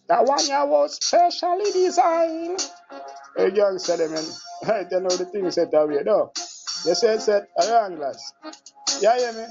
That one ya was specially designed. Hey, young Solomon, I tell you the things that are weird, though. You said, around glass. Yeah, hear me?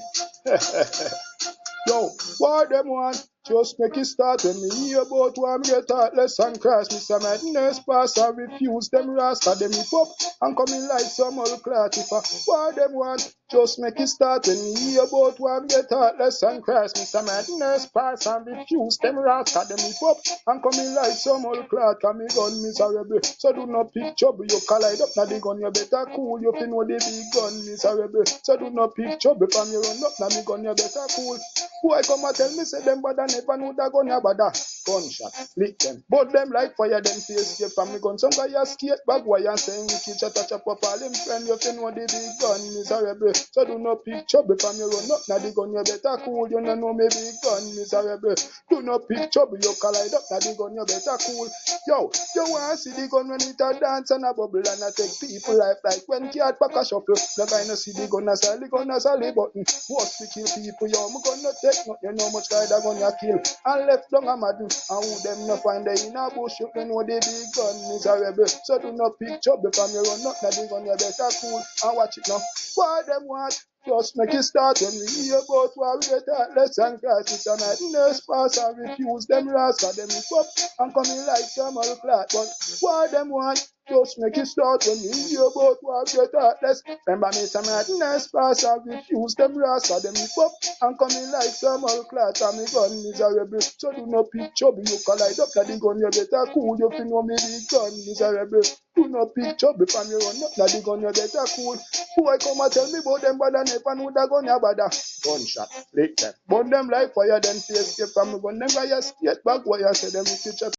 Yo, what them want? Just make it start when me hear about one me get heartless and cross. Mr. Madness pass and refuse them rasta them hip up and come in like some old clot. If what them want? Just make it start when me hear about one me get heartless and cross. Mr. Madness pass and refuse them rasta them hip up and come in like some old clot. Come me gun miserable. So do not pick trouble. You collide up now the gun. You better cool. You fin know the big gun miserable. So do not pick trouble from you run up now the gun. You better cool. Who I come and tell me say them bad never know that gun ya bada. Gunshot, lick them. But them like fire, them face escape from me gun. Some guy a skate back why and saying wicked chat chop up all him friend. You fin know the big gun miserable. So do not pick trouble from you run up now the gun. You better cool. You know me big gun miserable. Do not pick trouble. You collide up now the gun. You better cool. Yo, you want see the gun when it a dance and a bubble and a take people life like when cat pack a shuffle. The guy no see the gun as a button. What we kill people, yo, me gun no take no, you know much guy that gun ya kill. And left down a madden, and who them no find they in a bush, you know the big gun miserable. So do not pick trouble from your run up, now the gun you better cool, and watch it now. What them want? Just make it start when we hear about what we get heartless and crisis and madness pass and refuse them rascal them up and coming like some old clot. But what them want? Just make it start when we hear about what we get heartless. Remember me some madness pass and refuse them rascal them up and coming like some old clot and me gun miserable. So do not pick trouble, you collide up that the gun you better cool, you fin know me the gun miserable. Do not pick trouble from your run up that the gun you better cool. Who I come and tell me about them bad and never know that gun ya bada. Gunshot, lick them. Burn them like fire, then face escape from me gun. Them guy skate back why I say them wicked chat.